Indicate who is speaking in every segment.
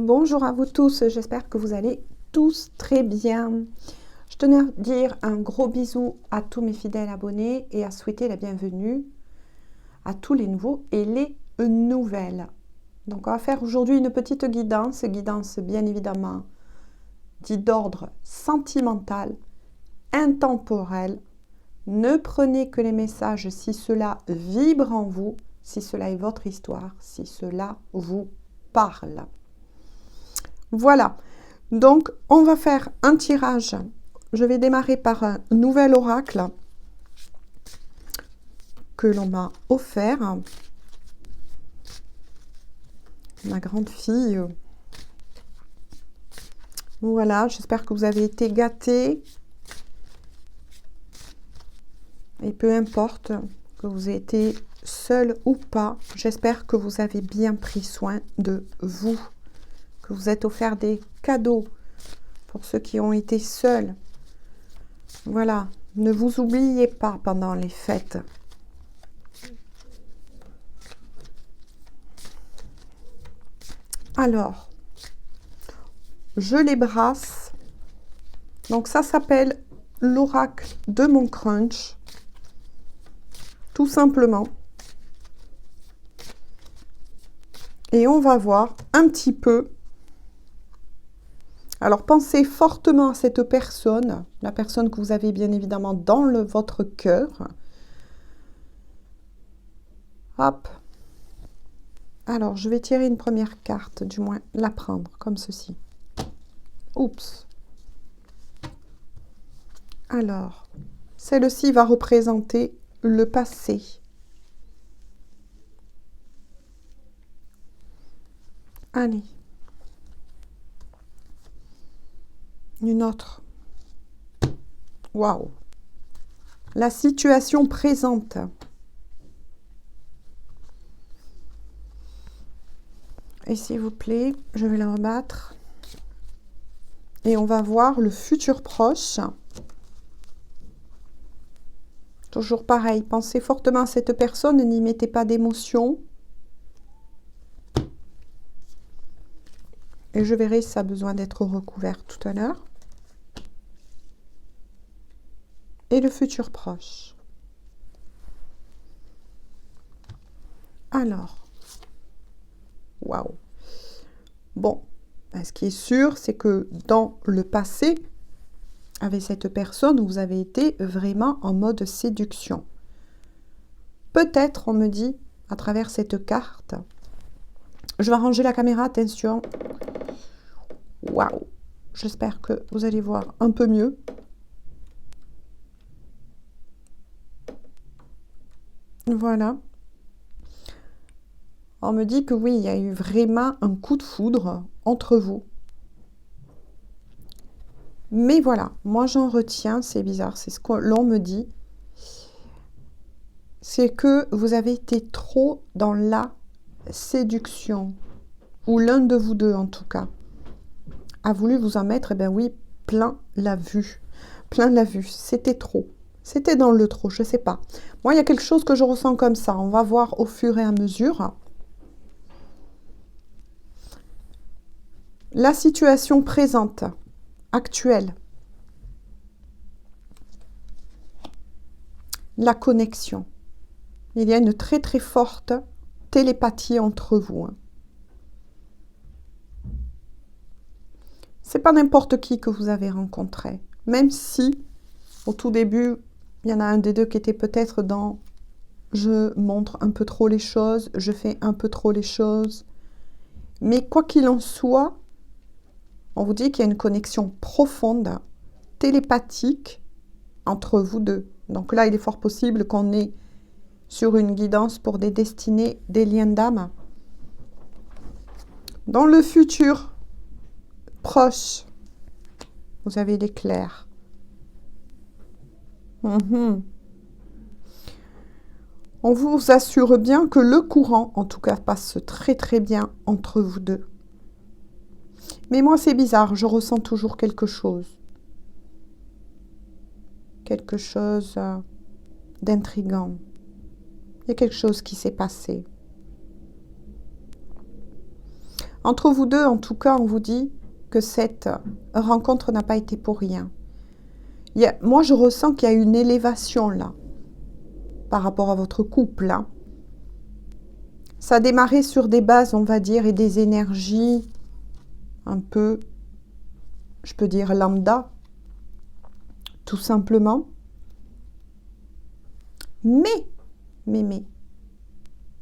Speaker 1: Bonjour à vous tous, j'espère que vous allez tous très bien. Je tenais à dire un gros bisou à tous mes fidèles abonnés et à souhaiter la bienvenue à tous les nouveaux et les nouvelles. Donc on va faire aujourd'hui une petite guidance bien évidemment dite d'ordre sentimental, intemporel. Ne prenez que les messages si cela vibre en vous, si cela est votre histoire, si cela vous parle. Voilà, donc on va faire un tirage. Je vais démarrer par un nouvel oracle que l'on m'a offert. Ma grande fille. Voilà, j'espère que vous avez été gâtés. Et peu importe que vous ayez été seul ou pas, j'espère que vous avez bien pris soin de vous. Que vous êtes offert des cadeaux pour ceux qui ont été seuls. Voilà, ne vous oubliez pas pendant les fêtes. Alors, je les brasse. Donc ça s'appelle l'oracle de mon crunch. Tout simplement. Et on va voir un petit peu. Alors pensez fortement à cette personne, la personne que vous avez bien évidemment dans votre cœur. Hop. Alors je vais tirer une première carte, du moins la prendre comme ceci. Oups. Alors, celle-ci va représenter le passé. Allez. Une autre. Waouh. La situation présente. Et s'il vous plaît, je vais la rebattre. Et on va voir le futur proche. Toujours pareil, pensez fortement à cette personne, n'y mettez pas d'émotion. Et je verrai si ça a besoin d'être recouvert tout à l'heure. Et le futur proche. Alors. Waouh. Bon, ce qui est sûr, c'est que dans le passé, avec cette personne, vous avez été vraiment en mode séduction. Peut-être, on me dit, à travers cette carte, je vais ranger la caméra, attention. Waouh. J'espère que vous allez voir un peu mieux. Voilà. On me dit que oui, il y a eu vraiment un coup de foudre entre vous. Mais voilà, moi j'en retiens, c'est bizarre, c'est ce que l'on me dit. C'est que vous avez été trop dans la séduction. Ou l'un de vous deux en tout cas. A voulu vous en mettre, eh bien oui, plein la vue. Plein la vue, c'était trop. C'était dans le trop, je ne sais pas. Moi, il y a quelque chose que je ressens comme ça. On va voir au fur et à mesure. La situation présente, actuelle. La connexion. Il y a une très très forte télépathie entre vous. C'est pas n'importe qui que vous avez rencontré. Même si, au tout début, il y en a un des deux qui était peut-être dans « je montre un peu trop les choses, je fais un peu trop les choses ». Mais quoi qu'il en soit, on vous dit qu'il y a une connexion profonde, télépathique, entre vous deux. Donc là, il est fort possible qu'on ait sur une guidance pour des destinées, des liens d'âme. Dans le futur proche, vous avez l'éclair. On vous assure bien que le courant, en tout cas, passe très très bien entre vous deux. Mais moi, c'est bizarre, je ressens toujours quelque chose. Quelque chose d'intriguant. Il y a quelque chose qui s'est passé. Entre vous deux, en tout cas, on vous dit que cette rencontre n'a pas été pour rien. Moi, je ressens qu'il y a une élévation là, par rapport à votre couple. Hein. Ça a démarré sur des bases, on va dire, et des énergies un peu, je peux dire, lambda, tout simplement. Mais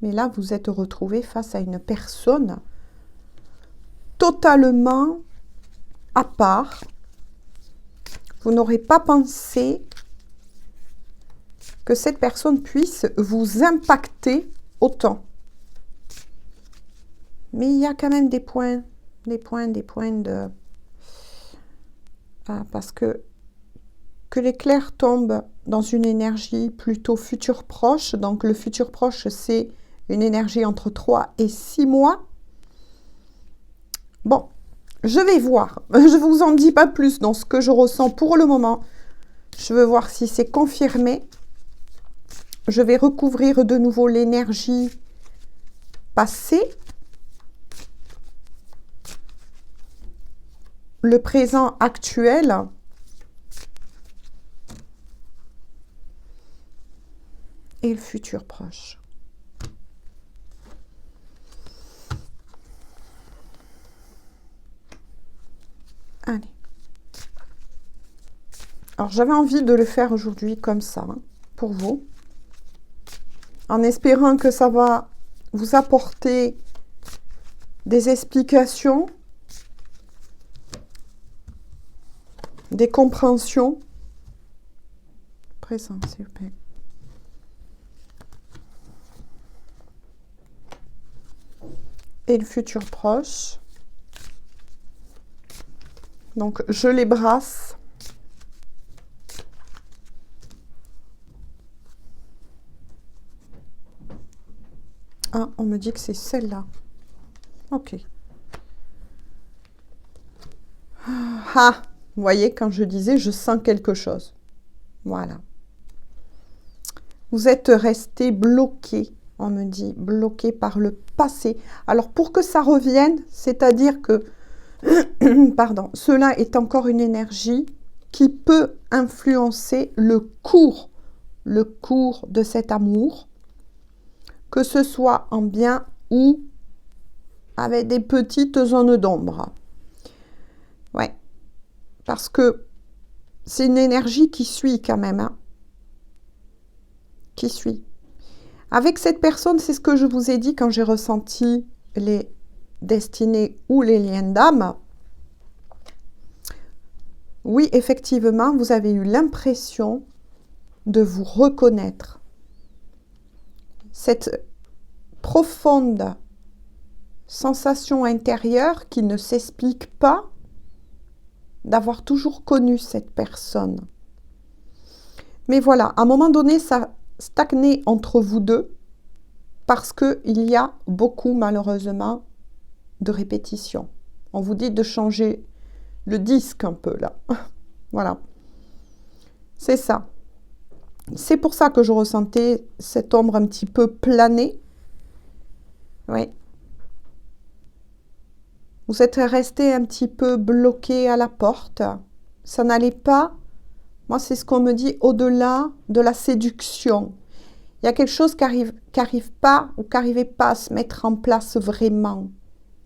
Speaker 1: là, vous êtes retrouvé face à une personne totalement à part. Vous n'aurez pas pensé que cette personne puisse vous impacter autant. Mais il y a quand même des points de... Ah, parce que l'éclair tombe dans une énergie plutôt futur proche. Donc le futur proche, c'est une énergie entre 3 et 6 mois. Bon, je vais voir. Je ne vous en dis pas plus dans ce que je ressens pour le moment. Je veux voir si c'est confirmé. Je vais recouvrir de nouveau l'énergie passée. Le présent actuel. Et le futur proche. Allez. Alors, j'avais envie de le faire aujourd'hui comme ça, hein, pour vous. En espérant que ça va vous apporter des explications, des compréhensions. Présent, s'il vous plaît. Et le futur proche. Donc, je les brasse. Ah, on me dit que c'est celle-là. Ok. Ah, vous voyez, quand je disais, je sens quelque chose. Voilà. Vous êtes resté bloqué, on me dit, bloqué par le passé. Alors, pour que ça revienne, c'est-à-dire que, pardon, cela est encore une énergie qui peut influencer le cours de cet amour, que ce soit en bien ou avec des petites zones d'ombre. Ouais, parce que c'est une énergie qui suit quand même, hein, qui suit. Avec cette personne, c'est ce que je vous ai dit quand j'ai ressenti les destinées ou les liens d'âme. Oui, effectivement, vous avez eu l'impression de vous reconnaître. Cette profonde sensation intérieure qui ne s'explique pas d'avoir toujours connu cette personne. Mais voilà, à un moment donné, ça stagnait entre vous deux parce qu'il y a beaucoup, malheureusement, de répétitions. On vous dit de changer le disque un peu, là. Voilà. C'est ça. C'est pour ça que je ressentais cette ombre un petit peu planée. Oui. Vous êtes resté un petit peu bloqué à la porte. Ça n'allait pas. Moi, c'est ce qu'on me dit au-delà de la séduction. Il y a quelque chose qui arrive pas ou qui n'arrivait pas à se mettre en place vraiment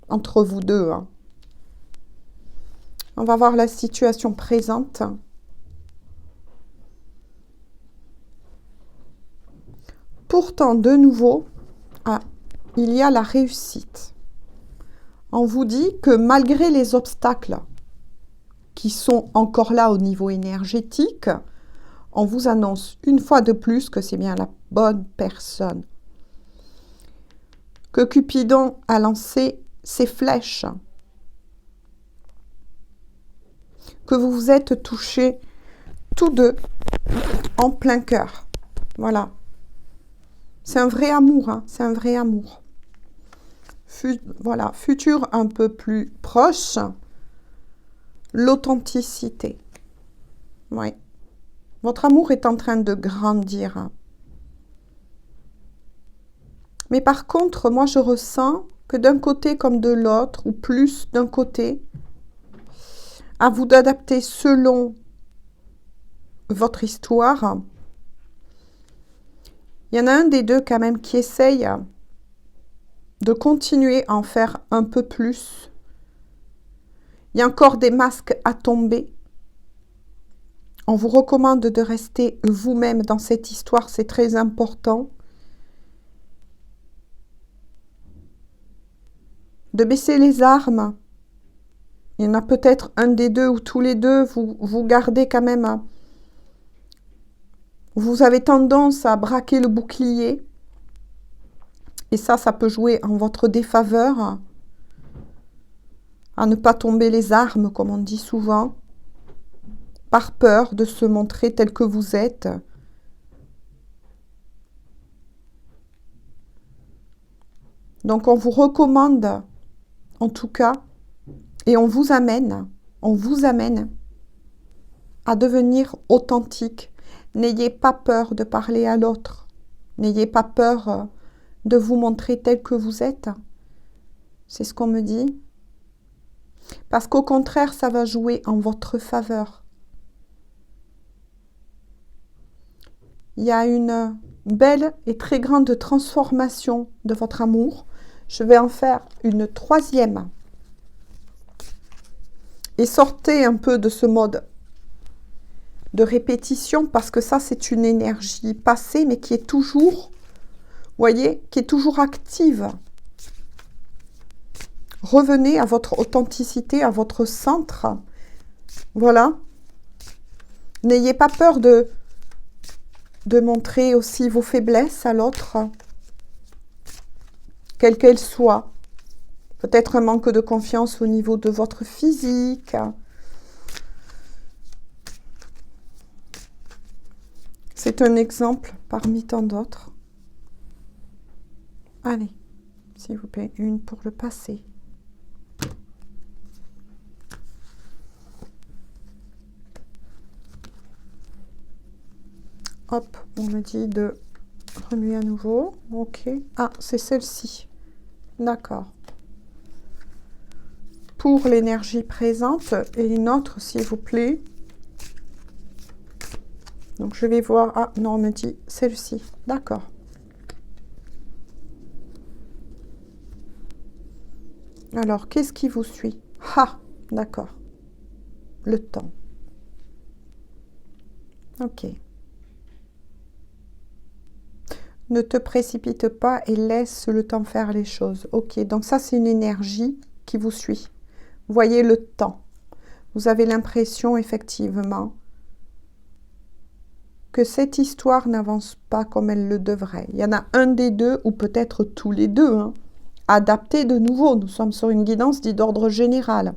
Speaker 1: entre vous deux. Hein. On va voir la situation présente. Pourtant, de nouveau, il y a la réussite. On vous dit que malgré les obstacles qui sont encore là au niveau énergétique, on vous annonce une fois de plus que c'est bien la bonne personne. Que Cupidon a lancé ses flèches. Que vous vous êtes touchés tous deux en plein cœur. Voilà. C'est un vrai amour, hein, c'est un vrai amour. Voilà, futur un peu plus proche. L'authenticité. Oui. Votre amour est en train de grandir. Mais par contre, moi, je ressens que d'un côté comme de l'autre, ou plus d'un côté. À vous d'adapter selon votre histoire. Il y en a un des deux quand même qui essaye de continuer à en faire un peu plus. Il y a encore des masques à tomber. On vous recommande de rester vous-même dans cette histoire, c'est très important. De baisser les armes. Il y en a peut-être un des deux ou tous les deux, vous gardez quand même. Vous avez tendance à braquer le bouclier. Et ça peut jouer en votre défaveur. À ne pas tomber les armes, comme on dit souvent. Par peur de se montrer tel que vous êtes. Donc on vous recommande, en tout cas, et on vous amène à devenir authentique. N'ayez pas peur de parler à l'autre. N'ayez pas peur de vous montrer tel que vous êtes. C'est ce qu'on me dit. Parce qu'au contraire, ça va jouer en votre faveur. Il y a une belle et très grande transformation de votre amour. Je vais en faire une troisième. Et sortez un peu de ce mode de répétition parce que ça, c'est une énergie passée, mais qui est toujours, vous voyez, qui est toujours active. Revenez à votre authenticité, à votre centre. Voilà. N'ayez pas peur de montrer aussi vos faiblesses à l'autre, quelles qu'elles soient. Peut-être un manque de confiance au niveau de votre physique. C'est un exemple parmi tant d'autres. Allez, s'il vous plaît, une pour le passé. Hop, on me dit de remuer à nouveau. Ok. Ah, c'est celle-ci. D'accord. Pour l'énergie présente et une autre, s'il vous plaît. Donc, je vais voir... Ah, non, on me dit celle-ci. D'accord. Alors, qu'est-ce qui vous suit? Ah, d'accord. Le temps. Ok. Ne te précipite pas et laisse le temps faire les choses. Ok, donc ça, c'est une énergie qui vous suit. Vous voyez le temps. Vous avez l'impression, effectivement, que cette histoire n'avance pas comme elle le devrait. Il y en a un des deux, ou peut-être tous les deux, hein. Adaptez de nouveau. Nous sommes sur une guidance dite d'ordre général.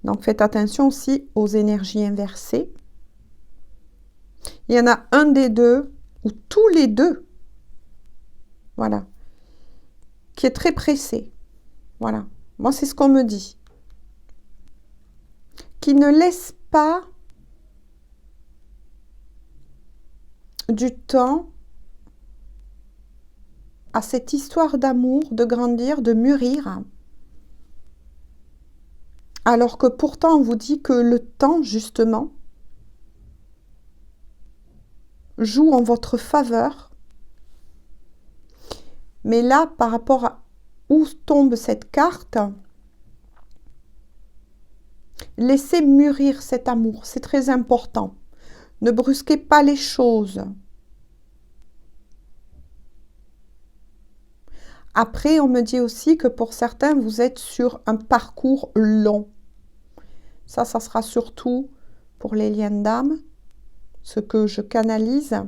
Speaker 1: Donc, faites attention aussi aux énergies inversées. Il y en a un des deux, ou tous les deux, voilà, qui est très pressé. Voilà. Moi, c'est ce qu'on me dit. Qui ne laisse pas du temps à cette histoire d'amour, de grandir, de mûrir. Alors que pourtant, on vous dit que le temps, justement, joue en votre faveur. Mais là, par rapport à où tombe cette carte, laissez mûrir cet amour, c'est très important. Ne brusquez pas les choses. Après, on me dit aussi que pour certains, vous êtes sur un parcours long. Ça sera surtout pour les liens d'âme, ce que je canalise.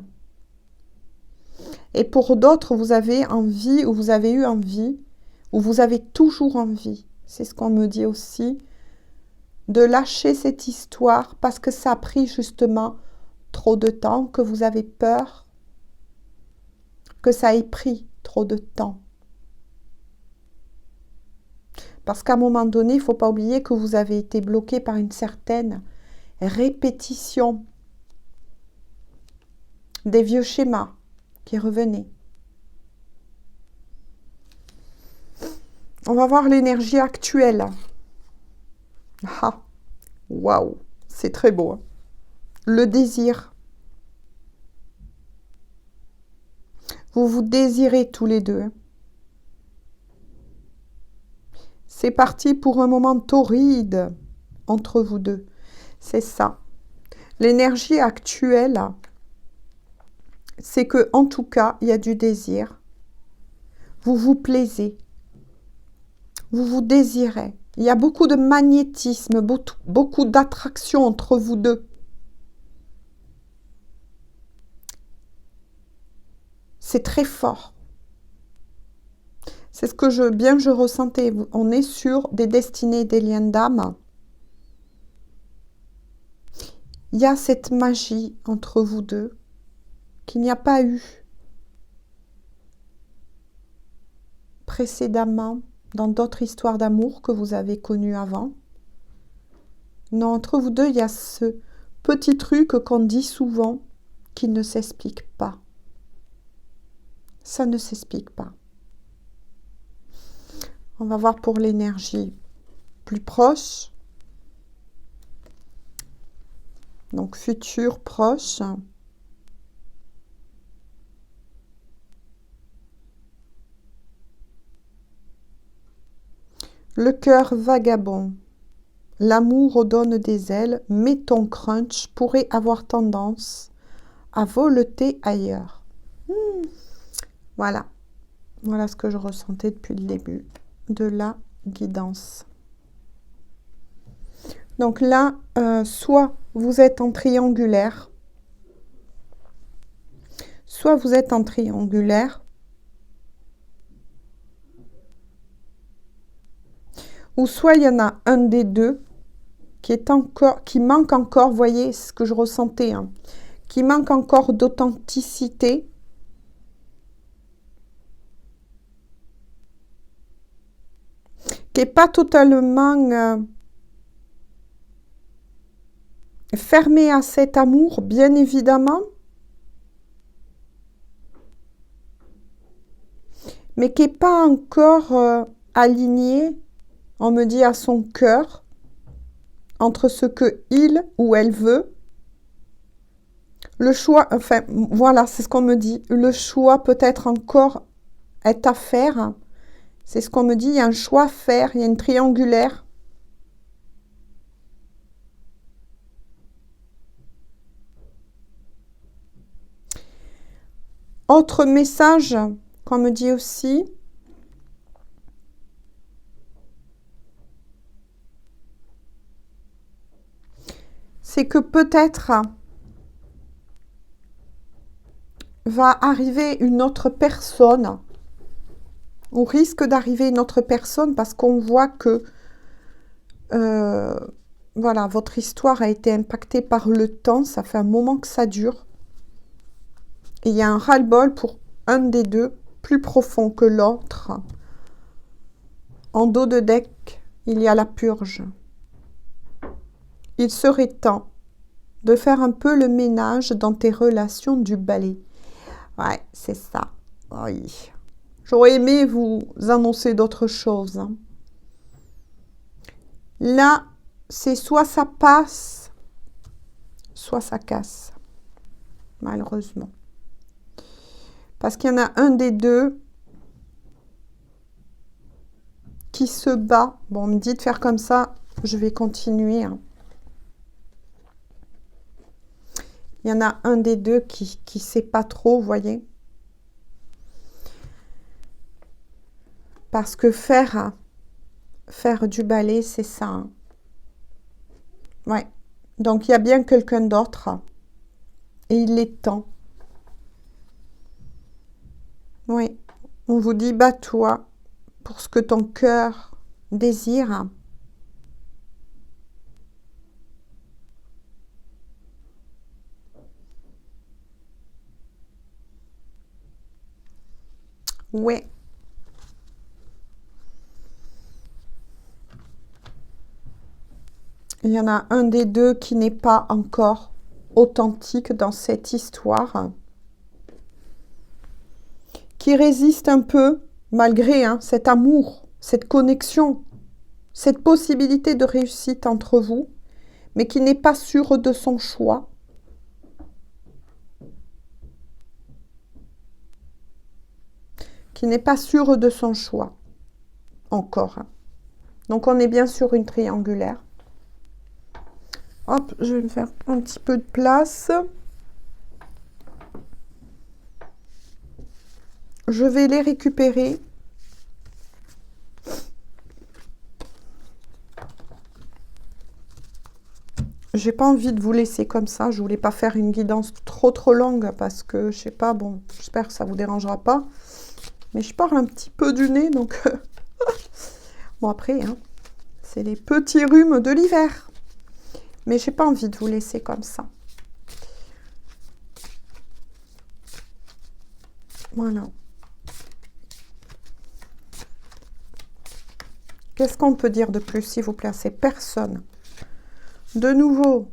Speaker 1: Et pour d'autres, vous avez envie, ou vous avez eu envie, ou vous avez toujours envie, c'est ce qu'on me dit aussi, de lâcher cette histoire parce que ça a pris justement trop de temps, que vous avez peur que ça ait pris trop de temps. Parce qu'à un moment donné, il ne faut pas oublier que vous avez été bloqué par une certaine répétition des vieux schémas qui revenaient. On va voir l'énergie actuelle. Ah, waouh, c'est très beau. Hein. Le désir. Vous vous désirez tous les deux. C'est parti pour un moment torride entre vous deux. C'est ça. L'énergie actuelle, c'est que, en tout cas, il y a du désir. Vous vous plaisez. Vous vous désirez. Il y a beaucoup de magnétisme, beaucoup d'attraction entre vous deux. C'est très fort. C'est ce que je ressentais. On est sur des destinées, des liens d'âme. Il y a cette magie entre vous deux qu'il n'y a pas eu précédemment dans d'autres histoires d'amour que vous avez connues avant. Non, entre vous deux, il y a ce petit truc qu'on dit souvent qui ne s'explique pas. Ça ne s'explique pas. On va voir pour l'énergie plus proche. Donc, futur proche. Le cœur vagabond. L'amour donne des ailes, mais ton crunch pourrait avoir tendance à voleter ailleurs. Voilà. Voilà ce que je ressentais depuis le début de la guidance. Donc là, soit vous êtes en triangulaire, soit vous êtes en triangulaire, ou soit il y en a un des deux qui manque encore, voyez ce que je ressentais, hein, qui manque encore d'authenticité. Qui n'est pas totalement fermé à cet amour, bien évidemment, mais qui n'est pas encore aligné, on me dit, à son cœur, entre ce que il ou elle veut. Le choix, enfin, voilà, c'est ce qu'on me dit. Le choix peut-être encore est à faire. C'est ce qu'on me dit, il y a un choix à faire, il y a une triangulaire. Autre message qu'on me dit aussi, c'est que peut-être va arriver une autre personne, ou risque d'arriver une autre personne parce qu'on voit que voilà, votre histoire a été impactée par le temps, ça fait un moment que ça dure. Et il y a un ras-le-bol pour un des deux, plus profond que l'autre. En dos de deck, il y a la purge. Il serait temps de faire un peu le ménage dans tes relations du balai. Ouais, c'est ça. Oui. J'aurais aimé vous annoncer d'autres choses. Hein. Là, c'est soit ça passe, soit ça casse. Malheureusement. Parce qu'il y en a un des deux qui se bat. Bon, on me dit de faire comme ça, je vais continuer. Hein. Il y en a un des deux qui ne sait pas trop, vous voyez. Parce que faire du balai, c'est ça. Hein. Ouais. Donc, il y a bien quelqu'un d'autre. Et il est temps. Oui. On vous dit, bats-toi pour ce que ton cœur désire. Ouais. Il y en a un des deux qui n'est pas encore authentique dans cette histoire. Qui résiste un peu, malgré cet amour, cette connexion, cette possibilité de réussite entre vous, mais qui n'est pas sûr de son choix. Qui n'est pas sûr de son choix. Encore. Donc, on est bien sur une triangulaire. Hop, je vais me faire un petit peu de place. Je vais les récupérer. J'ai pas envie de vous laisser comme ça. Je voulais pas faire une guidance trop longue parce que, je sais pas, bon, j'espère que ça vous dérangera pas. Mais je parle un petit peu du nez, donc... bon, après, hein, c'est les petits rhumes de l'hiver. Mais j'ai pas envie de vous laisser comme ça. Voilà. Qu'est-ce qu'on peut dire de plus, s'il vous plaît? C'est personne. De nouveau,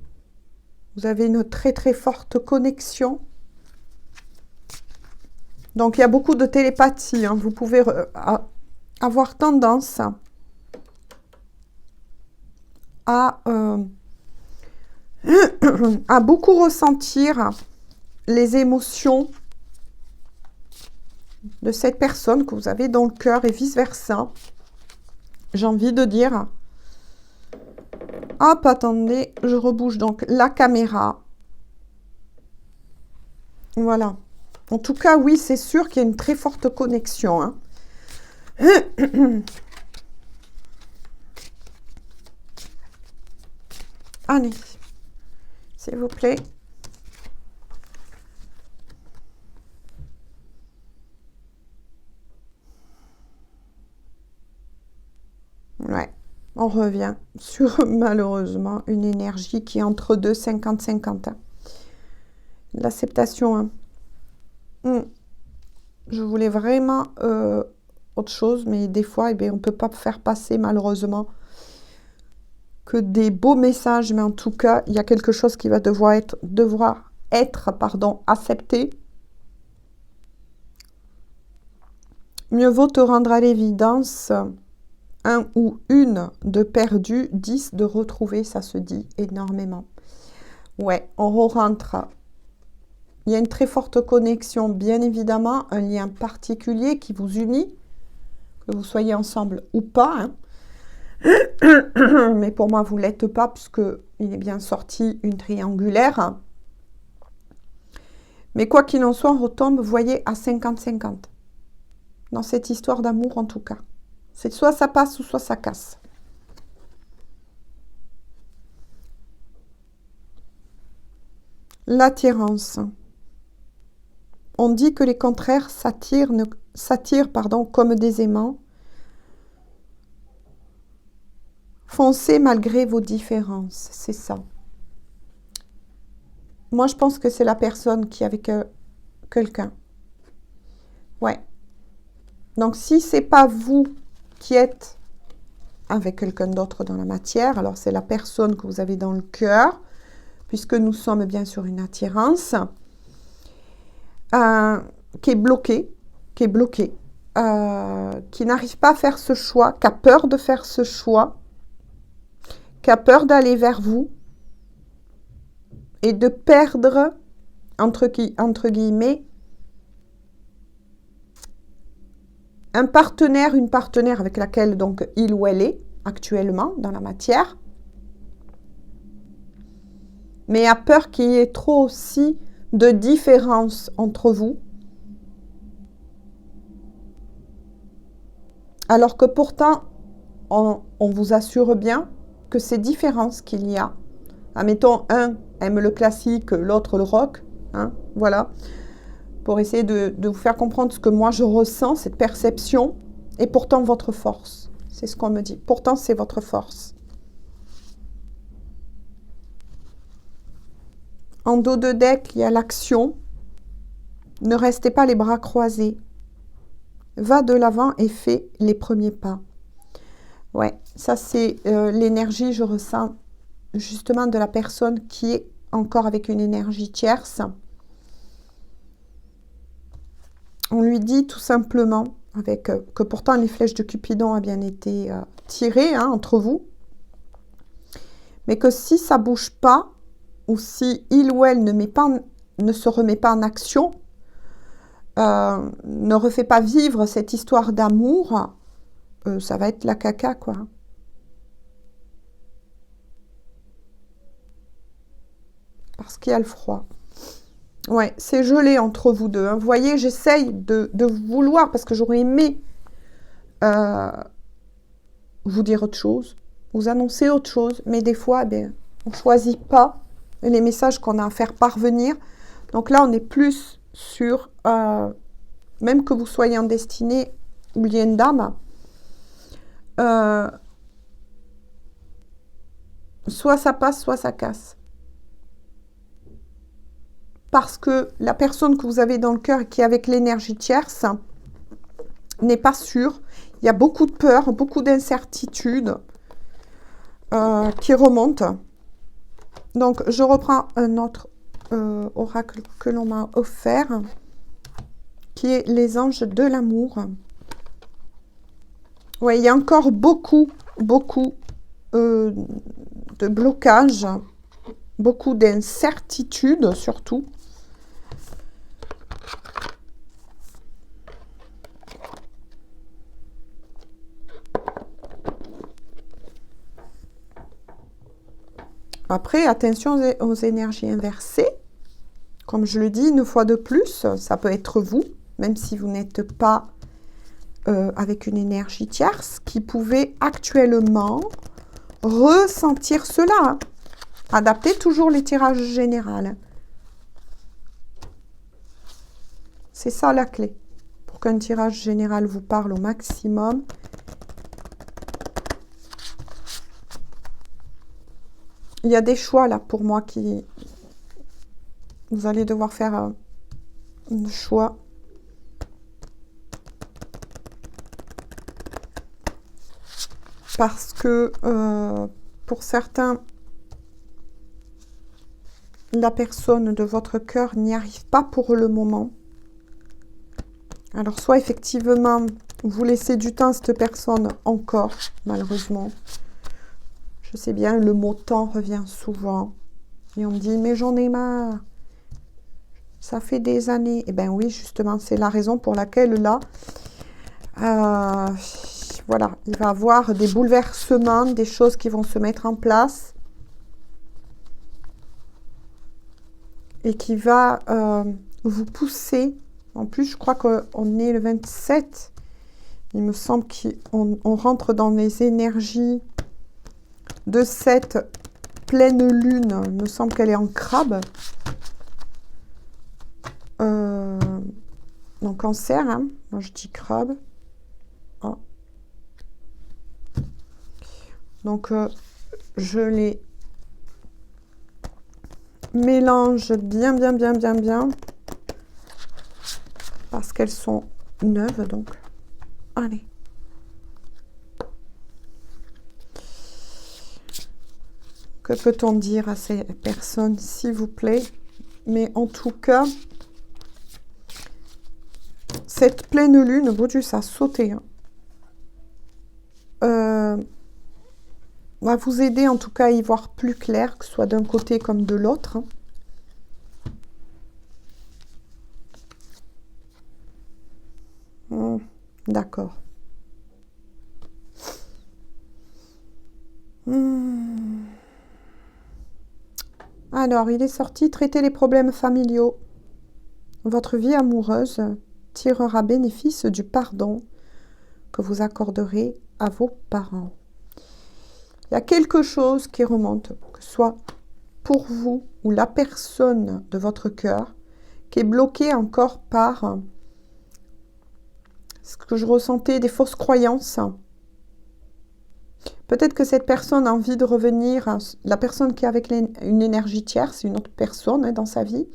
Speaker 1: vous avez une très forte connexion. Donc, il y a beaucoup de télépathie. Hein. Vous pouvez avoir tendance à beaucoup ressentir les émotions de cette personne que vous avez dans le cœur et vice-versa. J'ai envie de dire... Hop, attendez, je rebouge donc la caméra. Voilà. En tout cas, oui, c'est sûr qu'il y a une très forte connexion. Hein. Allez, s'il vous plaît. Ouais. On revient sur, malheureusement, une énergie qui est entre deux, 50-50. L'acceptation. Hein. Je voulais vraiment autre chose, mais des fois, eh bien, on ne peut pas faire passer, malheureusement, que des beaux messages. Mais en tout cas, il y a quelque chose qui va devoir être accepté. Mieux vaut te rendre à l'évidence... un ou une de perdu, 10 de retrouvé, ça se dit énormément. Ouais, on rentre. Il y a une très forte connexion, bien évidemment, un lien particulier qui vous unit, que vous soyez ensemble ou pas. Hein. Mais pour moi, vous ne l'êtes pas, puisque il est bien sorti une triangulaire. Mais quoi qu'il en soit, on retombe, vous voyez, à 50-50. Dans cette histoire d'amour, en tout cas. C'est soit ça passe ou soit ça casse. L'attirance. On dit que les contraires s'attirent comme des aimants. Foncez malgré vos différences, c'est ça. Moi, je pense que c'est la personne qui est avec quelqu'un. Ouais. Donc, si c'est pas vous qui êtes avec quelqu'un d'autre dans la matière, alors c'est la personne que vous avez dans le cœur, puisque nous sommes bien sur une attirance, qui est bloquée, qui n'arrive pas à faire ce choix, qui a peur de faire ce choix, qui a peur d'aller vers vous et de perdre, entre guillemets, un partenaire, une partenaire avec laquelle donc il ou elle est actuellement dans la matière, mais a peur qu'il y ait trop aussi de différence entre vous, alors que pourtant on vous assure bien que ces différences qu'il y a, admettons, un aime le classique, l'autre le rock, hein, voilà, pour essayer de vous faire comprendre ce que moi je ressens, cette perception, et pourtant votre force. C'est ce qu'on me dit. Pourtant, c'est votre force. En dos de deck, il y a l'action. Ne restez pas les bras croisés. Va de l'avant et fais les premiers pas. Ouais, ça c'est l'énergie, je ressens justement de la personne qui est encore avec une énergie tierce. On lui dit tout simplement, avec que pourtant les flèches de Cupidon ont bien été tirées entre vous, mais que si ça ne bouge pas, ou si il ou elle ne se remet pas en action, ne refait pas vivre cette histoire d'amour, ça va être la caca, quoi. Parce qu'il y a le froid. Ouais, c'est gelé entre vous deux. Vous voyez, j'essaye de vouloir, parce que j'aurais aimé vous dire autre chose, vous annoncer autre chose, mais des fois, on ne choisit pas les messages qu'on a à faire parvenir. Donc là, on est plus sur, même que vous soyez en destinée ou lié une dame, soit ça passe, soit ça casse. Parce que la personne que vous avez dans le cœur et qui est avec l'énergie tierce n'est pas sûre. Il y a beaucoup de peur, beaucoup d'incertitudes qui remontent. Donc, je reprends un autre oracle que l'on m'a offert, qui est les anges de l'amour. Oui, il y a encore beaucoup de blocages, beaucoup d'incertitudes surtout. Après, attention aux énergies inversées. Comme je le dis, une fois de plus, ça peut être vous, même si vous n'êtes pas avec une énergie tierce, qui pouvez actuellement ressentir cela. Adaptez toujours les tirages généraux. C'est ça la clé. Pour qu'un tirage général vous parle au maximum. Il y a des choix là pour moi qui... Vous allez devoir faire un choix. Parce que pour certains, la personne de votre cœur n'y arrive pas pour le moment. Alors soit effectivement, vous laissez du temps à cette personne encore, malheureusement. Je sais bien, le mot temps revient souvent. Et on me dit, mais j'en ai marre. Ça fait des années. Eh bien oui, justement, c'est la raison pour laquelle là, voilà, il va y avoir des bouleversements, des choses qui vont se mettre en place. Et qui va vous pousser. En plus, je crois qu'on est le 27. Il me semble qu'on rentre dans les énergies de cette pleine lune. Il me semble qu'elle est en crabe. En cancer, hein. Moi je dis crabe. Oh. Donc je les mélange bien, parce qu'elles sont neuves, donc. Allez. Que peut-on dire à ces personnes, s'il vous plaît? Mais en tout cas, cette pleine lune, Brutus a sauté, hein, va vous aider en tout cas à y voir plus clair, que ce soit d'un côté comme de l'autre. D'accord. Alors, il est sorti, traiter les problèmes familiaux. Votre vie amoureuse tirera bénéfice du pardon que vous accorderez à vos parents. Il y a quelque chose qui remonte, que ce soit pour vous ou la personne de votre cœur, qui est bloquée encore par ce que je ressentais, des fausses croyances. Peut-être que cette personne a envie de revenir, la personne qui est avec une énergie tierce, une autre personne dans sa vie,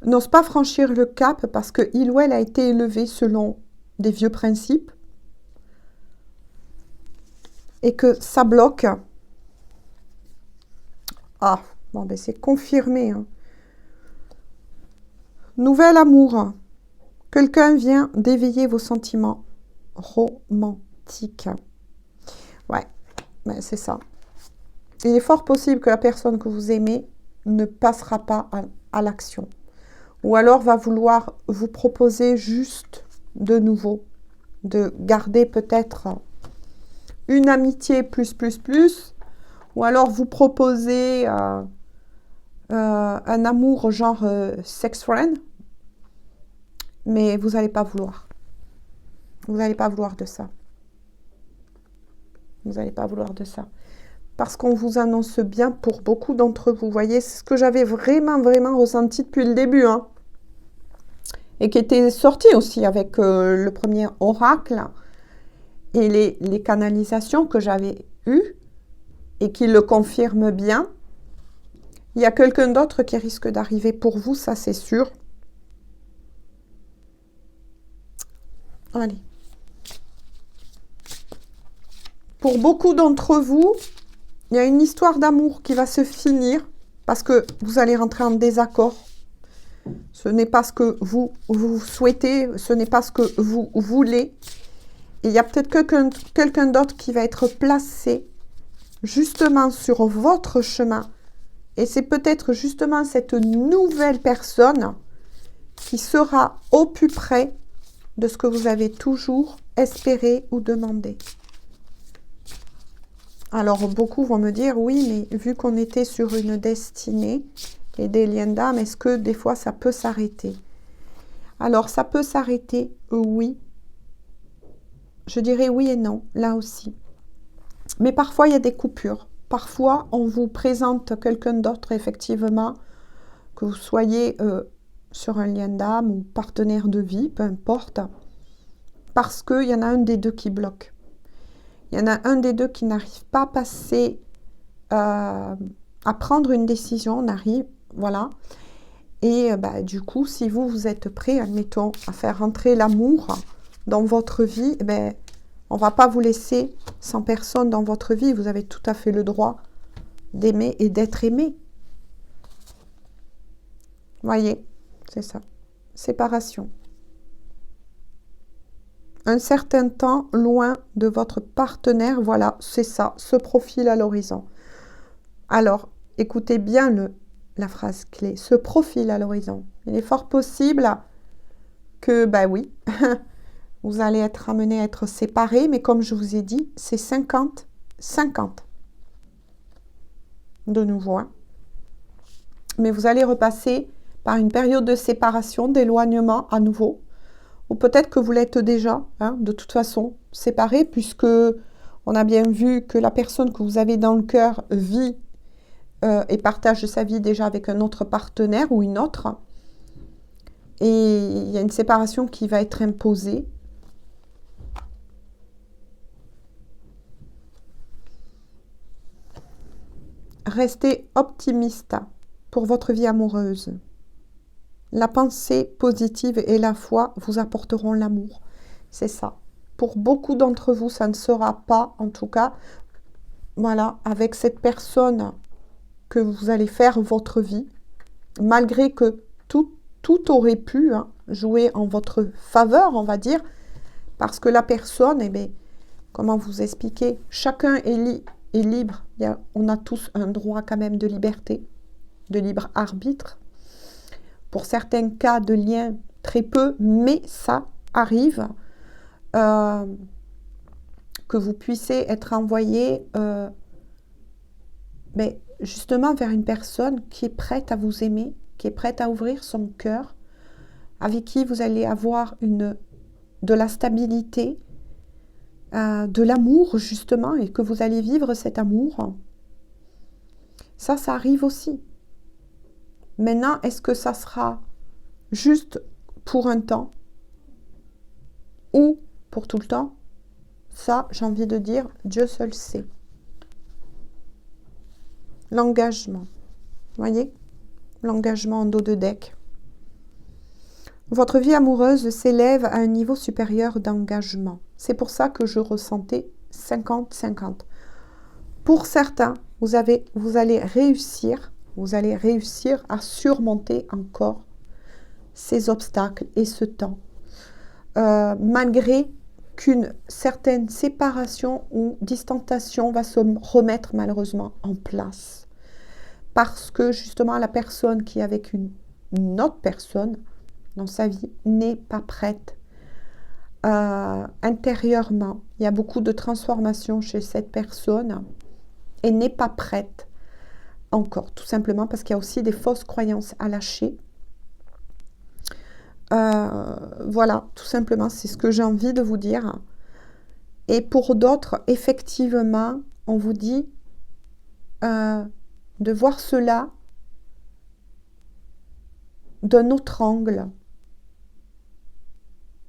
Speaker 1: n'ose pas franchir le cap parce qu'il ou elle a été élevé selon des vieux principes et que ça bloque. Ah, bon, ben c'est confirmé. Hein. Nouvel amour. Quelqu'un vient d'éveiller vos sentiments romantiques. Ouais, ben c'est ça. Il est fort possible que la personne que vous aimez ne passera pas à l'action. Ou alors va vouloir vous proposer juste de nouveau, de garder peut-être une amitié plus, ou alors vous proposer un amour genre sex friend, mais vous n'allez pas vouloir. Vous n'allez pas vouloir de ça. Vous n'allez pas vouloir de ça. Parce qu'on vous annonce bien pour beaucoup d'entre vous. Vous voyez, c'est ce que j'avais vraiment ressenti depuis le début. Hein. Et qui était sorti aussi avec le premier oracle et les canalisations que j'avais eues et qui le confirment bien. Il y a quelqu'un d'autre qui risque d'arriver pour vous, ça c'est sûr. Allez. Pour beaucoup d'entre vous, il y a une histoire d'amour qui va se finir parce que vous allez rentrer en désaccord. Ce n'est pas ce que vous souhaitez, ce n'est pas ce que vous voulez. Et il y a peut-être quelqu'un d'autre qui va être placé justement sur votre chemin. Et c'est peut-être justement cette nouvelle personne qui sera au plus près de ce que vous avez toujours espéré ou demandé. Alors, beaucoup vont me dire, oui, mais vu qu'on était sur une destinée et des liens d'âme, est-ce que des fois, ça peut s'arrêter? Alors, ça peut s'arrêter, oui. Je dirais oui et non, là aussi. Mais parfois, il y a des coupures. Parfois, on vous présente quelqu'un d'autre, effectivement, que vous soyez sur un lien d'âme ou partenaire de vie, peu importe, parce qu'il y en a un des deux qui bloque. Il y en a un des deux qui n'arrive pas à passer, à prendre une décision, on arrive, voilà. Et du coup, si vous êtes prêt, admettons, à faire rentrer l'amour dans votre vie, on ne va pas vous laisser sans personne dans votre vie. Vous avez tout à fait le droit d'aimer et d'être aimé. Voyez, c'est ça. Séparation. Un certain temps loin de votre partenaire, voilà, c'est ça, ce profil à l'horizon. Alors, écoutez bien la phrase clé, ce profil à l'horizon. Il est fort possible que, oui, vous allez être amenés à être séparés, mais comme je vous ai dit, c'est 50-50. De nouveau. Hein. Mais vous allez repasser par une période de séparation, d'éloignement à nouveau. Ou peut-être que vous l'êtes déjà, hein, de toute façon, séparés, puisque on a bien vu que la personne que vous avez dans le cœur vit et partage sa vie déjà avec un autre partenaire ou une autre. Et il y a une séparation qui va être imposée. Restez optimiste pour votre vie amoureuse. La pensée positive et la foi vous apporteront l'amour. C'est ça. Pour beaucoup d'entre vous, ça ne sera pas, en tout cas, voilà, avec cette personne que vous allez faire votre vie, malgré que tout aurait pu jouer en votre faveur, on va dire, parce que la personne, comment vous expliquer, chacun est libre. On a tous un droit quand même de liberté, de libre arbitre. Pour certains cas de lien, très peu, mais ça arrive que vous puissiez être envoyé justement vers une personne qui est prête à vous aimer, qui est prête à ouvrir son cœur, avec qui vous allez avoir de la stabilité, de l'amour justement, et que vous allez vivre cet amour. Ça arrive aussi. Maintenant, est-ce que ça sera juste pour un temps ou pour tout le temps? Ça, j'ai envie de dire, Dieu seul sait. L'engagement. Voyez? L'engagement en dos de deck. Votre vie amoureuse s'élève à un niveau supérieur d'engagement. C'est pour ça que je ressentais 50-50. Pour certains, vous allez réussir à surmonter encore ces obstacles et ce temps. malgré qu'une certaine séparation ou distanciation va se remettre malheureusement en place. Parce que justement, la personne qui est avec une autre personne dans sa vie n'est pas prête. Intérieurement, il y a beaucoup de transformations chez cette personne et n'est pas prête encore, tout simplement parce qu'il y a aussi des fausses croyances à lâcher. Voilà, tout simplement, c'est ce que j'ai envie de vous dire. Et pour d'autres, effectivement, on vous dit de voir cela d'un autre angle.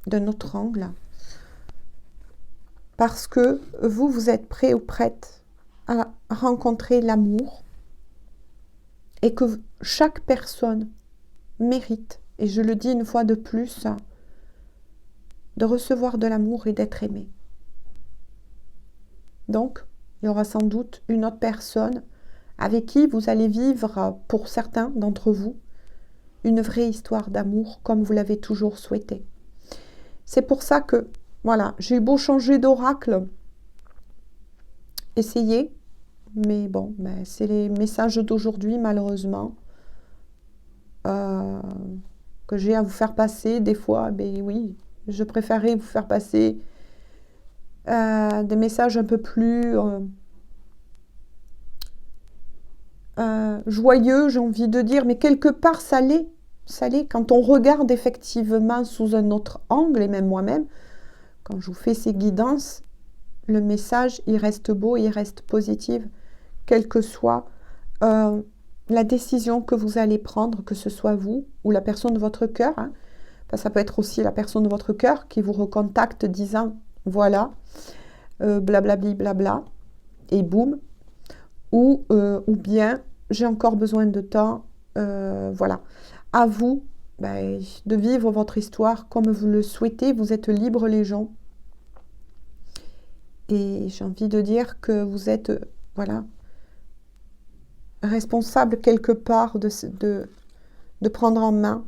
Speaker 1: D'un autre angle. Parce que vous, vous êtes prêt ou prête à rencontrer l'amour et que chaque personne mérite, et je le dis une fois de plus, de recevoir de l'amour et d'être aimé. Donc, il y aura sans doute une autre personne avec qui vous allez vivre, pour certains d'entre vous, une vraie histoire d'amour comme vous l'avez toujours souhaité. C'est pour ça que, voilà, j'ai eu beau changer d'oracle, essayer, mais bon, ben, c'est les messages d'aujourd'hui, malheureusement, que j'ai à vous faire passer. Des fois, ben oui, je préférerais vous faire passer des messages un peu plus joyeux, j'ai envie de dire, mais quelque part, ça l'est. Ça l'est. Quand on regarde effectivement sous un autre angle, et même moi-même, quand je vous fais ces guidances, le message, il reste beau, il reste positif, quelle que soit la décision que vous allez prendre, que ce soit vous ou la personne de votre cœur. Hein. Ça peut être aussi la personne de votre cœur qui vous recontacte disant, voilà, blablabli, blabla, et boum. Ou bien, j'ai encore besoin de temps, voilà. À vous de vivre votre histoire comme vous le souhaitez, vous êtes libres les gens. Et j'ai envie de dire que vous êtes, voilà, responsable quelque part de prendre en main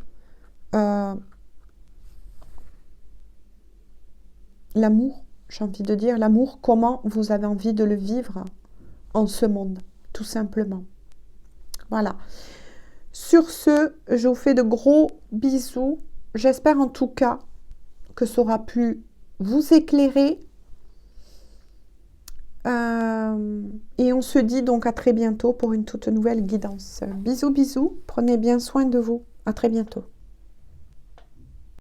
Speaker 1: l'amour, j'ai envie de dire, l'amour, comment vous avez envie de le vivre en ce monde, tout simplement. Voilà. Sur ce, je vous fais de gros bisous. J'espère en tout cas que ça aura pu vous éclairer. Et on se dit donc à très bientôt pour une toute nouvelle guidance. Bisous, bisous. Prenez bien soin de vous. À très bientôt.